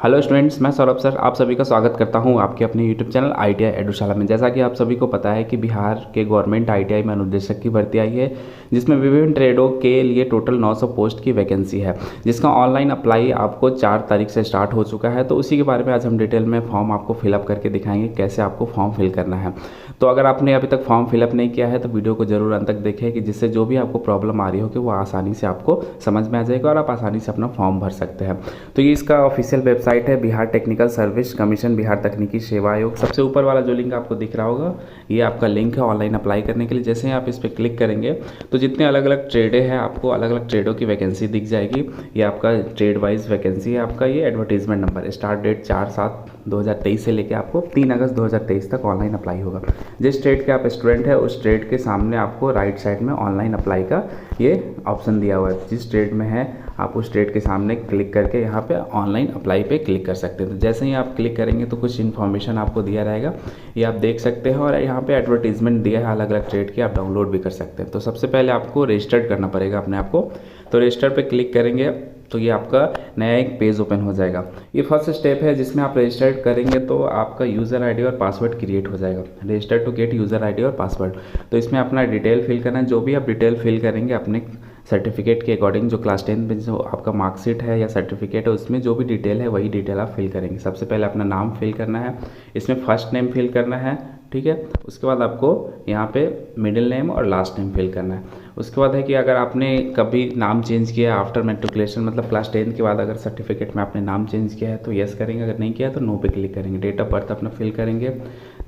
Hello students, मैं Saurabh sir आप सभी का स्वागत करता हूं आपके अपने यूट्यूब चैनल ITI एडुशाला में। जैसा कि आप सभी को पता है कि बिहार के गवर्नमेंट ITI में अनुदेशक की भर्ती आई है, जिसमें विभिन्न ट्रेडों के लिए टोटल 900 पोस्ट की वैकेंसी है, जिसका ऑनलाइन अप्लाई आपको 4 तारीख से स्टार्ट हो चुका है। तो उसी के बारे में आज हम डिटेल में फॉर्म आपको फिलअप करके दिखाएंगे कैसे आपको फॉर्म फिल करना है। तो अगर आपने अभी तक फॉर्म फिलअप नहीं किया है तो वीडियो को जरूर अंत तक देखें, कि जिससे जो भी आपको प्रॉब्लम आ रही हो कि वो आसानी से आपको समझ में आ जाएगा और आप आसानी से अपना फॉर्म भर सकते हैं। तो ये इसका ऑफिशियल वेबसाइट है, Bihar technical service commission, Bihar तकनीकी सेवा आयोग। सबसे ऊपर वाला जो लिंक आपको दिख रहा होगा ये आपका लिंक है ऑनलाइन अप्लाई करने के लिए। जैसे ही आप इस पर क्लिक करेंगे तो जितने अलग अलग ट्रेडें हैं आपको अलग अलग ट्रेडों की वैकेंसी दिख जाएगी। ये आपका ट्रेड वाइज वैकेंसी है। आपका ये एडवर्टीजमेंट नंबर, स्टार्ट डेट 4/7/2023 से लेकर आपको 3 अगस्त 2023 तक ऑनलाइन अप्लाई होगा। जिस ट्रेड के आप स्टूडेंट है उस ट्रेड के सामने आपको राइट साइड में ऑनलाइन अप्लाई का ये ऑप्शन दिया हुआ है। जिस ट्रेड में है आप उस ट्रेड के सामने क्लिक करके यहाँ पे ऑनलाइन अप्लाई पे क्लिक कर सकते हैं। तो जैसे ही आप क्लिक करेंगे तो कुछ इन्फॉर्मेशन आपको दिया रहेगा, ये आप देख सकते हैं। और यहाँ पे एडवर्टीजमेंट दिया है अलग अलग ट्रेड की, आप डाउनलोड भी कर सकते हैं। तो सबसे पहले आपको रजिस्टर्ड करना पड़ेगा अपने आप को। तो रजिस्टर पे क्लिक करेंगे तो ये आपका नया एक पेज ओपन हो जाएगा। ये फर्स्ट स्टेप है जिसमें आप रजिस्टर्ड करेंगे तो आपका यूज़र आईडी और पासवर्ड क्रिएट हो जाएगा। Register to get user ID और पासवर्ड, तो इसमें अपना डिटेल फिल करना है। जो भी आप डिटेल फिल करेंगे अपने सर्टिफिकेट के अकॉर्डिंग, जो क्लास 10 में जो आपका मार्कशीट है या सर्टिफिकेट है उसमें जो भी डिटेल है वही डिटेल आप फिल करेंगे। सबसे पहले अपना नाम फिल करना है, इसमें फर्स्ट नेम फिल करना है, ठीक है। उसके बाद आपको यहाँ पे मिडिल नेम और लास्ट नेम फिल करना है। उसके बाद है कि अगर आपने कभी नाम चेंज किया आफ्टर मैट्रिकुलेशन, मतलब क्लास 10 के बाद अगर सर्टिफिकेट में आपने नाम चेंज किया है तो यस करेंगे, अगर नहीं किया तो नो पे क्लिक करेंगे। डेट ऑफ बर्थ अपना फिल करेंगे,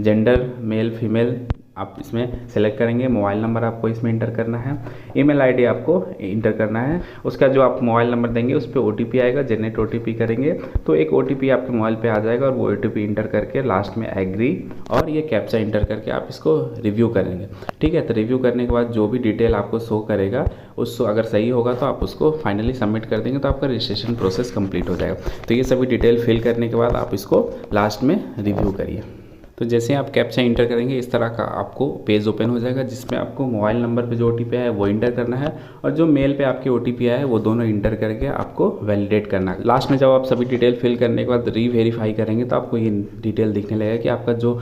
जेंडर मेल फीमेल आप इसमें सेलेक्ट करेंगे। मोबाइल नंबर आपको इसमें इंटर करना है, ईमेल आईडी आपको इंटर करना है। उसका जो आप मोबाइल नंबर देंगे उस पर OTP आएगा, जनरेट OTP करेंगे तो एक OTP आपके मोबाइल पे आ जाएगा और वो OTP इंटर करके लास्ट में एग्री और ये कैप्चा इंटर करके आप इसको रिव्यू करेंगे, ठीक है। तो रिव्यू करने के बाद जो भी डिटेल आपको शो करेगा उसको अगर सही होगा तो आप उसको फाइनली सबमिट कर देंगे तो आपका रजिस्ट्रेशन प्रोसेस कंप्लीट हो जाएगा। तो ये सभी डिटेल फिल करने के बाद आप इसको लास्ट में रिव्यू करिए। तो जैसे आप कैप्चा इंटर करेंगे इस तरह का आपको पेज ओपन हो जाएगा, जिसमें आपको मोबाइल नंबर पे जो OTP आया है वो इंटर करना है और जो मेल पे आपके OTP आया है वो दोनों इंटर करके आपको वैलिडेट करना है। लास्ट में जब आप सभी डिटेल फिल करने के बाद रीवेरीफाई करेंगे तो आपको ये डिटेल दिखने लगेगा कि आपका जो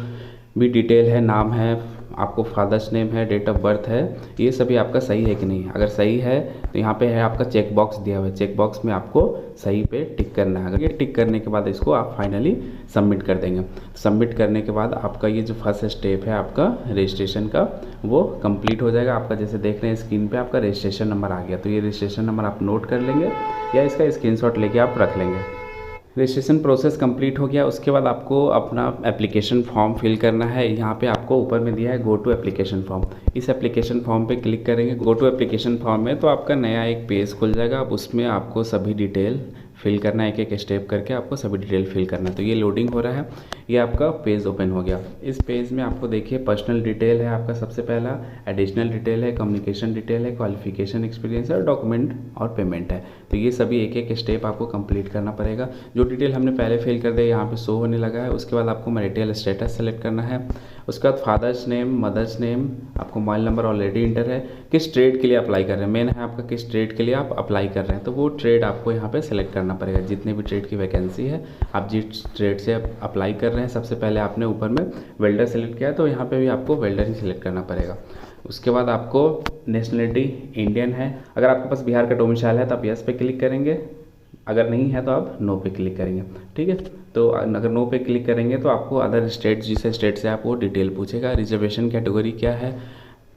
भी डिटेल है, नाम है, आपको फादर्स नेम है, डेट ऑफ बर्थ है, ये सभी आपका सही है कि नहीं। अगर सही है तो यहाँ पे है आपका चेक बॉक्स दिया हुआ है, चेक बॉक्स में आपको सही पे टिक करना है। अगर ये टिक करने के बाद इसको आप फाइनली सबमिट कर देंगे। सबमिट करने के बाद आपका ये जो फर्स्ट स्टेप है आपका रजिस्ट्रेशन का वो कंप्लीट हो जाएगा। आपका जैसे देख रहे हैं स्क्रीन पे आपका रजिस्ट्रेशन नंबर आ गया, तो ये रजिस्ट्रेशन नंबर आप नोट कर लेंगे या इसका स्क्रीनशॉट लेके आप रख लेंगे। रजिस्ट्रेशन प्रोसेस कंप्लीट हो गया। उसके बाद आपको अपना एप्लीकेशन फॉर्म फिल करना है। यहाँ पे आपको ऊपर में दिया है गो टू एप्लीकेशन फॉर्म, इस एप्लीकेशन फॉर्म पे क्लिक करेंगे। गो टू एप्लीकेशन फॉर्म में तो आपका नया एक पेज खुल जाएगा। अब उसमें आपको सभी डिटेल फिल करना है, एक एक स्टेप करके आपको सभी डिटेल फिल करना है। तो ये लोडिंग हो रहा है, ये आपका पेज ओपन हो गया। इस पेज में आपको देखिए पर्सनल डिटेल है आपका सबसे पहला, एडिशनल डिटेल है, कम्युनिकेशन डिटेल है, क्वालिफिकेशन एक्सपीरियंस है और डॉक्यूमेंट और पेमेंट है। तो ये सभी एक एक स्टेप आपको कंप्लीट करना पड़ेगा। जो डिटेल हमने पहले फिल कर दिया यहाँ पे शो होने लगा है। उसके बाद आपको मैरिटल स्टेटस सेलेक्ट करना है। उसके बाद फादर्स नेम, मदर्स नेम, आपको मोबाइल नंबर ऑलरेडी इंटर है। किस ट्रेड के लिए अप्लाई कर रहे हैं, मेन है आपका किस ट्रेड के लिए आप अप्लाई कर रहे हैं, तो वो ट्रेड आपको यहाँ पे सेलेक्ट करना पड़ेगा। जितने भी ट्रेड की वैकेंसी है, आप जिस ट्रेड से अप्लाई कर रहे हैं, सबसे पहले आपने ऊपर में वेल्डर सेलेक्ट किया तो यहाँ पे भी आपको वेल्डर ही सिलेक्ट करना पड़ेगा। उसके बाद आपको नेशनलिटी इंडियन है, अगर आपके पास बिहार का डोमिसाइल है तो आप यस पे क्लिक करेंगे, अगर नहीं है तो आप नो पे क्लिक करेंगे, ठीक है। तो अगर नो पे क्लिक करेंगे तो आपको अदर स्टेट, जिस स्टेट से आप वो डिटेल पूछेगा। रिजर्वेशन कैटेगरी क्या है,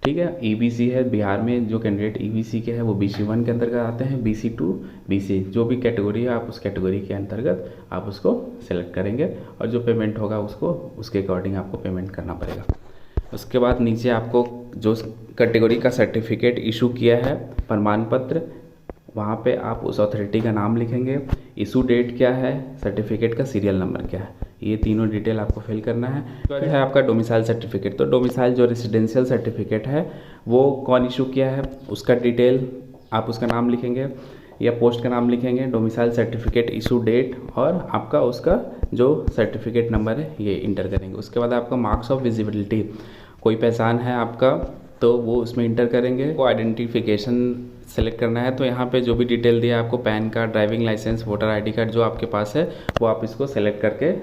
ठीक है। EBC है, बिहार में जो कैंडिडेट EBC के हैं वो BC1 के अंतर्गत आते हैं, BC2 BC जो भी कैटेगरी है आप उस कैटेगरी के अंतर्गत आप उसको सेलेक्ट करेंगे और जो पेमेंट होगा उसको उसके अकॉर्डिंग आपको पेमेंट करना पड़ेगा। उसके बाद नीचे आपको जो कैटेगरी का सर्टिफिकेट इशू किया है, प्रमाण पत्र, वहाँ पे आप उस अथॉरिटी का नाम लिखेंगे, इशू डेट क्या है, सर्टिफिकेट का सीरियल नंबर क्या है, ये तीनों डिटेल आपको फिल करना है। तो है आपका डोमिसाइल सर्टिफिकेट, तो डोमिसाइल जो रेसिडेंशियल सर्टिफिकेट है वो कौन इशू किया है उसका डिटेल आप उसका नाम लिखेंगे या पोस्ट का नाम लिखेंगे, डोमिसाइल सर्टिफिकेट इशू डेट और आपका उसका जो सर्टिफिकेट नंबर है ये इंटर करेंगे। उसके बाद आपका मार्क्स ऑफ विजिबिलिटी, कोई पहचान है आपका तो वो उसमें इंटर करेंगे। वो आइडेंटिफिकेशन सेलेक्ट करना है तो यहाँ पे जो भी डिटेल दिया है आपको, PAN card, driving licence, voter ID card जो आपके पास है वो आप इसको सेलेक्ट करके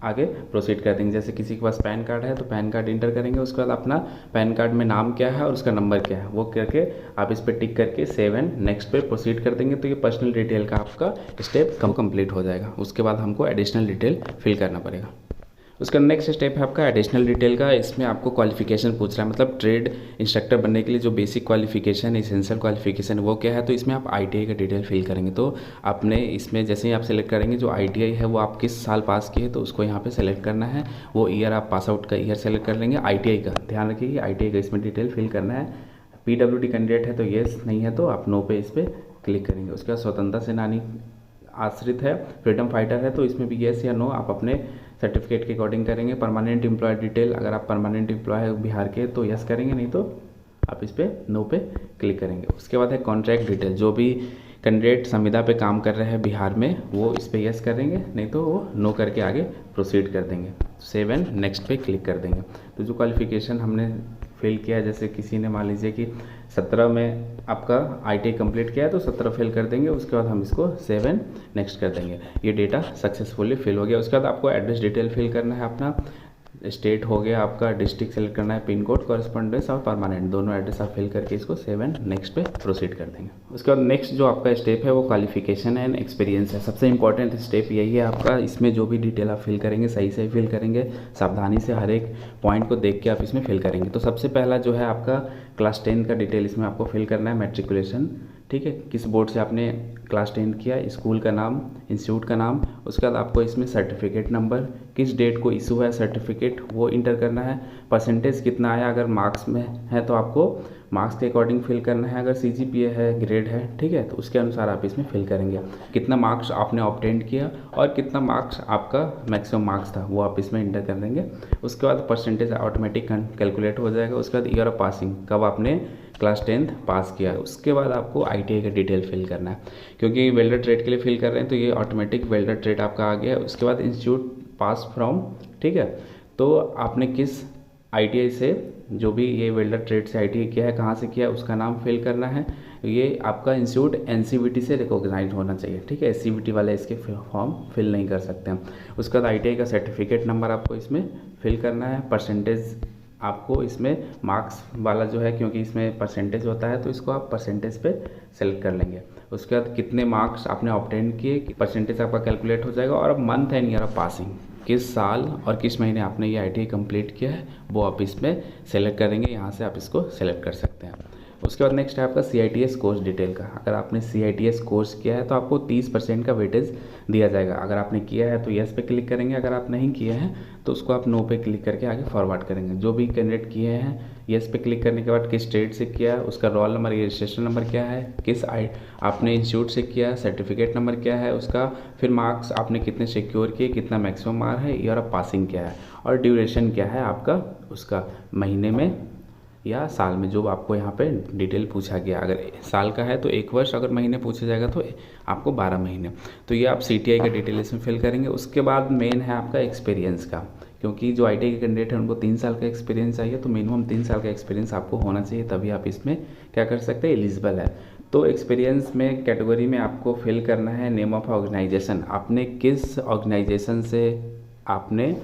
आगे प्रोसीड कर देंगे। जैसे किसी के पास पैन कार्ड है तो पैन कार्ड इंटर करेंगे, उसके बाद अपना पैन कार्ड में नाम क्या है और उसका नंबर क्या है वो करके आप इस पर टिक करके सेव एंड नेक्स्ट पे प्रोसीड कर देंगे। तो ये पर्सनल डिटेल का आपका स्टेप कंप्लीट हो जाएगा। उसके बाद हमको एडिशनल डिटेल फिल करना पड़ेगा। उसका नेक्स्ट स्टेप है आपका एडिशनल डिटेल का। इसमें आपको क्वालिफिकेशन पूछ रहा है, मतलब ट्रेड इंस्ट्रक्टर बनने के लिए जो बेसिक क्वालिफिकेशन, एसेंशियल क्वालिफिकेशन वो क्या है। तो इसमें आप आईटीआई का डिटेल फिल करेंगे। तो आपने इसमें जैसे ही आप सेलेक्ट करेंगे जो आईटीआई है वो आप किस साल पास किए तो उसको यहाँ पे सेलेक्ट करना है। वो ईयर आप पास आउट का ईयर सेलेक्ट कर लेंगे। आईटीआई का ध्यान रखिए कि आईटीआई का इसमें डिटेल फिल करना है। पीडब्ल्यूडी कैंडिडेट है तो येस, नहीं है तो आप नो पे इस पर क्लिक करेंगे। उसके बाद स्वतंत्रता सेनानी आश्रित है, फ्रीडम फाइटर है तो इसमें भी येस या नो आप अपने सर्टिफिकेट के अकॉर्डिंग करेंगे। परमानेंट एम्प्लॉय डिटेल, अगर आप परमानेंट एम्प्लॉय है बिहार के तो यस करेंगे, नहीं तो आप इस पर नो पे क्लिक करेंगे। उसके बाद है कॉन्ट्रैक्ट डिटेल, जो भी कैंडिडेट संविदा पे काम कर रहे हैं बिहार में वो इस पर यस करेंगे, नहीं तो वो नो करके आगे प्रोसीड कर देंगे। सेव एंड नेक्स्ट पे क्लिक कर देंगे। तो जो क्वालिफिकेशन हमने फिल किया, जैसे किसी ने मान लीजिए कि 17 में आपका आईटीआई कंप्लीट किया है तो 17 फिल कर देंगे। उसके बाद हम इसको सेव एंड नेक्स्ट कर देंगे। ये डेटा सक्सेसफुली फिल हो गया। उसके बाद आपको एड्रेस डिटेल फिल करना है अपना। स्टेट हो गया आपका, डिस्ट्रिक्ट सेलेक्ट करना है, पिन कोड, कॉरेस्पॉन्डेंस और परमानेंट दोनों एड्रेस आप फिल करके इसको सेव एंड नेक्स्ट पे प्रोसीड कर देंगे। उसके बाद नेक्स्ट जो आपका स्टेप है वो क्वालिफिकेशन एंड एक्सपीरियंस है। सबसे इंपॉर्टेंट स्टेप यही है आपका। इसमें जो भी डिटेल आप फिल करेंगे सही से फिल करेंगे, सावधानी से हर एक पॉइंट को देख के आप इसमें फिल करेंगे। तो सबसे पहला जो है आपका क्लास 10 का डिटेल इसमें आपको फिल करना है। मैट्रिकुलेशन, ठीक है, किस बोर्ड से आपने क्लास 10 किया, स्कूल का नाम, इंस्टीट्यूट का नाम। उसके बाद आपको इसमें सर्टिफिकेट नंबर, किस डेट को इशू है सर्टिफिकेट वो इंटर करना है। परसेंटेज कितना आया, अगर मार्क्स में है तो आपको मार्क्स के अकॉर्डिंग फिल करना है। अगर सीजीपीए है, ग्रेड है, ठीक है, तो उसके अनुसार आप इसमें फिल करेंगे। कितना मार्क्स आपने ऑब्टेन किया और कितना मार्क्स आपका मैक्सिमम मार्क्स था वो आप इसमें इंटर कर देंगे। उसके बाद परसेंटेज ऑटोमेटिक कैलकुलेट हो जाएगा। उसके बाद ईयर ऑफ पासिंग, कब आपने क्लास 10th पास किया है। उसके बाद आपको आईटीआई का डिटेल फिल करना है, क्योंकि वेल्डर ट्रेड के लिए फिल कर रहे हैं तो ये ऑटोमेटिक वेल्डर ट्रेड आपका आ गया है। उसके बाद इंस्टीट्यूट पास फ्रॉम, ठीक है, तो आपने किस आईटीआई से, जो भी ये वेल्डर ट्रेड से आईटीआई किया है, कहाँ से किया है उसका नाम फिल करना है। ये आपका इंस्टीट्यूट एनसीवीटी से रिकॉग्नाइज होना चाहिए, ठीक है, एससीवीटी वाले इसके फॉर्म फिल नहीं कर सकते हैं। उसके बाद आईटीआई का सर्टिफिकेट नंबर आपको इसमें फिल करना है। परसेंटेज आपको इसमें मार्क्स वाला जो है, क्योंकि इसमें परसेंटेज होता है तो इसको आप परसेंटेज पे सेलेक्ट कर लेंगे। उसके बाद कितने मार्क्स आपने ऑब्टेन किए, परसेंटेज आपका कैलकुलेट हो जाएगा। और अब month and year of passing, किस साल और किस महीने आपने ये आईटीआई कंप्लीट किया है वो आप इसमें सेलेक्ट करेंगे। यहाँ से आप इसको सेलेक्ट कर सकते हैं। उसके बाद नेक्स्ट है आपका CITS कोर्स डिटेल का। अगर आपने CITS कोर्स किया है तो आपको 30% का वेटेज दिया जाएगा। अगर आपने किया है तो यस पे क्लिक करेंगे, अगर आप नहीं किए हैं तो उसको आप नो पे क्लिक करके आगे फॉरवर्ड करेंगे। जो भी कैंडिडेट किए हैं यस पे क्लिक करने के बाद किस स्टेट से किया है, उसका रोल नंबर, रजिस्ट्रेशन नंबर क्या है, किस आपने इंस्टीट्यूट से किया है, सर्टिफिकेट नंबर क्या है उसका, फिर मार्क्स आपने कितने सिक्योर किए, कितना मैक्सिमम मार्क है, ईयर ऑफ पासिंग क्या है और ड्यूरेशन क्या है आपका, उसका महीने में या साल में, जो आपको यहाँ पे डिटेल पूछा गया। अगर साल का है तो 1 वर्ष, अगर महीने पूछा जाएगा तो आपको 12 महीने। तो ये आप CTI का डिटेल इसमें फिल करेंगे। उसके बाद मेन है आपका एक्सपीरियंस का, क्योंकि जो ITI के कैंडिडेट हैं उनको 3 साल का एक्सपीरियंस चाहिए। तो मिनिमम 3 साल का एक्सपीरियंस आपको होना चाहिए, तभी आप इसमें क्या कर सकते हैं, एलिजिबल है। तो एक्सपीरियंस में कैटेगरी में आपको फिल करना है नेम ऑफ ऑर्गेनाइजेशन, आपने किस ऑर्गेनाइजेशन से आपने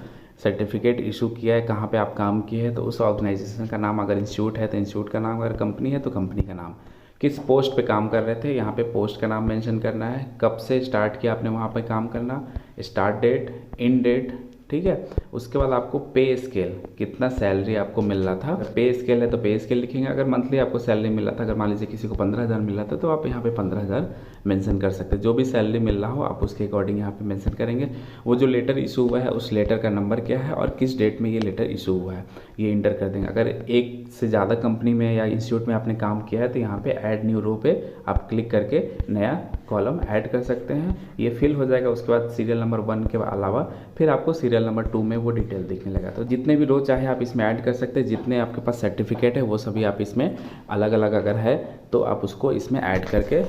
सर्टिफिकेट इशू किया है, कहाँ पे आप काम किए हैं तो उस ऑर्गेनाइजेशन का नाम, अगर इंस्टीट्यूट है तो इंस्टीट्यूट का नाम, अगर कंपनी है तो कंपनी का नाम, किस पोस्ट पे काम कर रहे थे यहाँ पे पोस्ट का नाम मेंशन करना है, कब से स्टार्ट किया आपने वहाँ पे काम करना, स्टार्ट डेट, इन डेट, ठीक है। उसके बाद आपको पे स्केल, कितना सैलरी आपको मिल रहा था, पे स्केल है तो पे स्केल लिखेंगे। अगर मंथली आपको सैलरी मिल रहा था, अगर मान लीजिए किसी को 15,000 मिल रहा था तो आप यहाँ पे 15,000 मेंशन कर सकते हैं। जो भी सैलरी मिल रहा हो आप उसके अकॉर्डिंग यहाँ पे मेंशन करेंगे। वो जो लेटर इशू हुआ है उस लेटर का नंबर क्या है और किस डेट में ये लेटर इशू हुआ है ये इंटर कर देंगे। अगर एक से ज़्यादा कंपनी में या इंस्टीट्यूट में आपने काम किया है तो यहाँ पे ऐड न्यू रो पे आप क्लिक करके नया कॉलम ऐड कर सकते हैं, ये फिल हो जाएगा। उसके बाद सीरियल नंबर 1 के अलावा फिर आपको सीरियल नंबर 2 में वो डिटेल दिखने लगा। तो जितने भी रो चाहे आप इसमें ऐड कर सकते हैं, जितने आपके पास सर्टिफिकेट है वो सभी आप इसमें अलग अलग अगर है तो आप उसको इसमें ऐड करके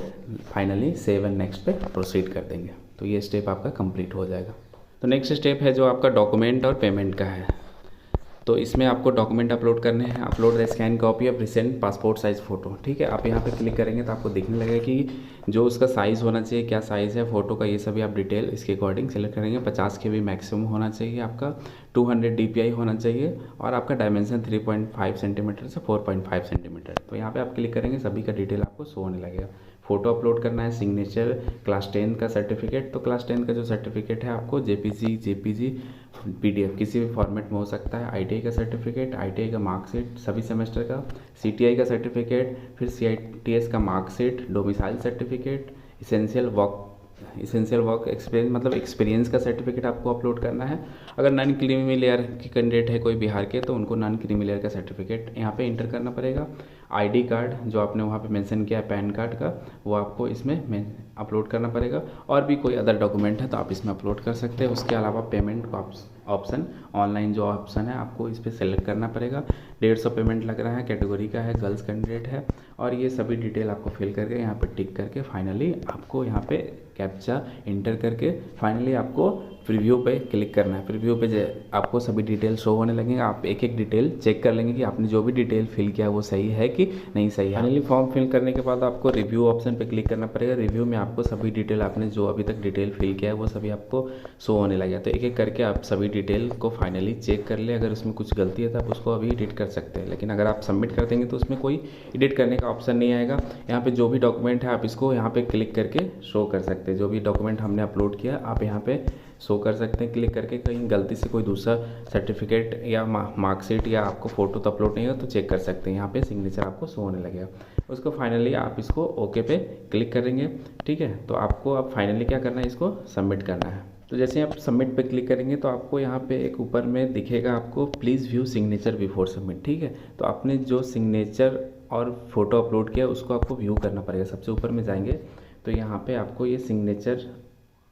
फाइनली सेव एंड नेक्स्ट पे प्रोसीड कर देंगे। तो ये स्टेप आपका कंप्लीट हो जाएगा। तो नेक्स्ट स्टेप है जो आपका डॉक्यूमेंट और पेमेंट का है। तो इसमें आपको डॉक्यूमेंट अपलोड करने हैं। Upload the scan copy of recent passport size photo, ठीक है। आप यहाँ पे क्लिक करेंगे तो आपको दिखने लगेगा कि जो उसका साइज़ होना चाहिए, क्या साइज़ है फ़ोटो का, ये सभी आप डिटेल इसके अकॉर्डिंग सेलेक्ट करेंगे। 50 KB मैक्सिमम होना चाहिए आपका, 200 DPI होना चाहिए और आपका डायमेंशन 3.5 सेंटीमीटर से 4.5 सेंटीमीटर। तो यहाँ पे आप क्लिक करेंगे, सभी का डिटेल आपको शो होने लगेगा। फ़ोटो अपलोड करना है, सिग्नेचर, क्लास 10 का सर्टिफिकेट। तो क्लास 10 का जो सर्टिफिकेट है आपको JPG PDF किसी भी फॉर्मेट में हो सकता है। ITI का सर्टिफिकेट, ITI का मार्कशीट सभी सेमेस्टर का, CTI का सर्टिफिकेट, फिर CITS का marksheet, domicile certificate, essential work experience मतलब एक्सपीरियंस का सर्टिफिकेट आपको अपलोड करना है। अगर नॉन क्रीमी लेयर के कैंडिडेट है कोई बिहार के, तो उनको नॉन क्रीमी लेयर का सर्टिफिकेट यहाँ पे इंटर करना पड़ेगा। ID कार्ड जो आपने वहाँ पे मेंशन किया है पैन कार्ड का, वो आपको इसमें अपलोड करना पड़ेगा। और भी कोई अदर डॉक्यूमेंट है तो आप इसमें अपलोड कर सकते हैं। उसके अलावा पेमेंट का ऑप्शन, ऑनलाइन जो ऑप्शन है आपको इस पर सेलेक्ट करना पड़ेगा। 150 पेमेंट लग रहा है, कैटेगरी का है, गर्ल्स कैंडिडेट है। और ये सभी डिटेल आपको फिल करके यहाँ पे टिक करके फाइनली आपको यहाँ पे कैप्चा इंटर करके फाइनली आपको प्रीव्यू पे क्लिक करना है। प्रीव्यू पे आपको सभी डिटेल शो होने लगेंगे। आप एक एक डिटेल चेक कर लेंगे कि आपने जो भी डिटेल फिल किया है वो सही है कि नहीं सही है। फाइनली फॉर्म फिल करने के बाद आपको रिव्यू ऑप्शन पे क्लिक करना पड़ेगा। रिव्यू में आपको सभी डिटेल आपने जो अभी तक डिटेल फिल किया है वो सभी आपको शो होने लगेगा। तो एक एक करके आप सभी डिटेल को फाइनली चेक कर ले। अगर उसमें कुछ गलती है तो आप उसको अभी एडिट कर सकते हैं, लेकिन अगर आप सबमिट कर देंगे तो उसमें कोई एडिट करने का ऑप्शन नहीं आएगा। यहाँ पे जो भी डॉक्यूमेंट है आप इसको यहाँ पे क्लिक करके शो कर सकते हैं। जो भी डॉक्यूमेंट हमने अपलोड किया आप यहाँ पे शो कर सकते हैं क्लिक करके। कहीं गलती से कोई दूसरा सर्टिफिकेट या मार्कशीट या आपको फ़ोटो तो अपलोड नहीं हो तो चेक कर सकते हैं। यहाँ पे सिग्नेचर आपको शो होने लगेगा। उसको फाइनली आप इसको ओके पे क्लिक करेंगे, ठीक है। तो आपको अब फाइनली क्या करना है, इसको सबमिट करना है। तो जैसे आप सबमिट पे क्लिक करेंगे तो आपको यहाँ पे एक ऊपर में दिखेगा आपको please view signature before submit, ठीक है। तो आपने जो सिग्नेचर और फोटो अपलोड किया उसको आपको व्यू करना पड़ेगा। सबसे ऊपर में जाएंगे तो यहाँ पे आपको ये सिग्नेचर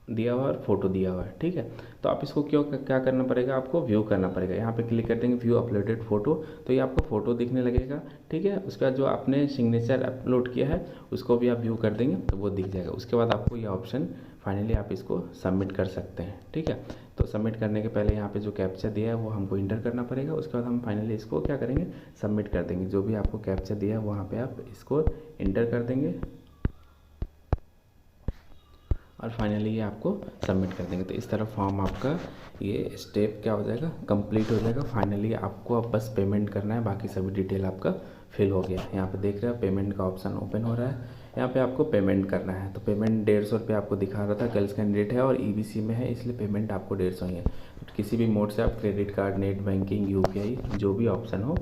दिया हुआ और फोटो दिया हुआ है, ठीक है। तो आप इसको क्या करना पड़ेगा, आपको व्यू करना पड़ेगा। यहाँ पे क्लिक कर देंगे व्यू अपलोडेड फोटो, तो ये आपको फोटो दिखने लगेगा, ठीक है। उसके बाद जो आपने सिग्नेचर अपलोड किया है उसको भी आप व्यू कर देंगे तो वो दिख जाएगा। उसके बाद आपको ये ऑप्शन फाइनली आप इसको सबमिट कर सकते हैं, ठीक है। तो सबमिट करने के पहले यहाँ पे जो कैप्चा दिया है वो हमको इंटर करना पड़ेगा। उसके बाद हम फाइनली इसको क्या करेंगे, सबमिट कर देंगे। जो भी आपको कैप्चा दिया है वहाँ पे आप इसको इंटर कर देंगे और फाइनली ये आपको सबमिट कर देंगे। तो इस तरह फॉर्म आपका ये स्टेप क्या हो जाएगा, कंप्लीट हो जाएगा। फाइनली आपको अब बस पेमेंट करना है, बाकी सभी डिटेल आपका फिल हो गया। यहाँ पे देख रहे हैं पेमेंट का ऑप्शन ओपन हो रहा है। यहाँ पे आपको पेमेंट करना है। तो पेमेंट 150 रुपये आपको दिखा रहा था, गर्ल्स कैंडिडेट है और EBC में है इसलिए पेमेंट आपको 150 ही है। तो किसी भी मोड से आप credit card, net banking, UPI जो भी ऑप्शन हो,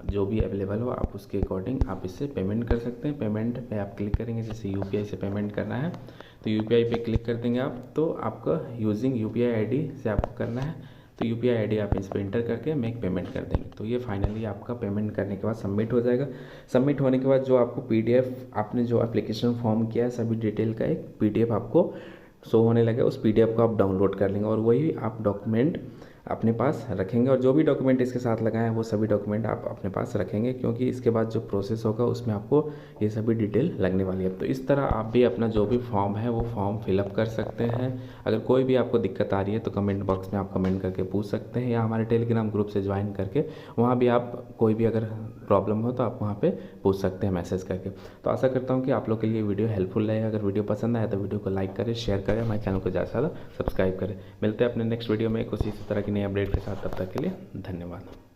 जो भी अवेलेबल हो आप उसके अकॉर्डिंग आप इससे पेमेंट कर सकते हैं। पेमेंट पे आप क्लिक करेंगे, जैसे UPI से पेमेंट करना है तो UPI पे क्लिक कर देंगे आप। तो आपका यूजिंग UPI ID से आपको करना है, तो UPI ID आप इस पर इंटर करके मेक पेमेंट कर देंगे। तो ये फाइनली आपका पेमेंट करने के बाद सबमिट हो जाएगा। सबमिट होने के बाद जो आपको PDF आपने जो एप्लीकेशन फॉर्म किया है सभी डिटेल का एक PDF आपको शो होने लगे। उस PDF को आप डाउनलोड कर लेंगे और वही आप डॉक्यूमेंट अपने पास रखेंगे। और जो भी डॉक्यूमेंट इसके साथ लगाए हैं वो सभी डॉक्यूमेंट आप अपने पास रखेंगे, क्योंकि इसके बाद जो प्रोसेस होगा उसमें आपको ये सभी डिटेल लगने वाली है। तो इस तरह आप भी अपना जो भी फॉर्म है वो फॉर्म फिलअप कर सकते हैं। अगर कोई भी आपको दिक्कत आ रही है तो कमेंट बॉक्स में आप कमेंट करके पूछ सकते हैं, या हमारे टेलीग्राम ग्रुप से ज्वाइन करके वहाँ भी आप कोई भी अगर प्रॉब्लम हो तो आप वहाँ पे पूछ सकते हैं मैसेज करके। तो आशा करता हूँ कि आप लोग के लिए वीडियो हेल्पफुल रहे। अगर वीडियो पसंद आए तो वीडियो को लाइक करें, शेयर करें, हमारे चैनल को ज़्यादा से ज़्यादा सब्सक्राइब करें। मिलते हैं अपने नेक्स्ट वीडियो में कुछ इसी तरह की नई अपडेट के साथ। तब तक के लिए धन्यवाद।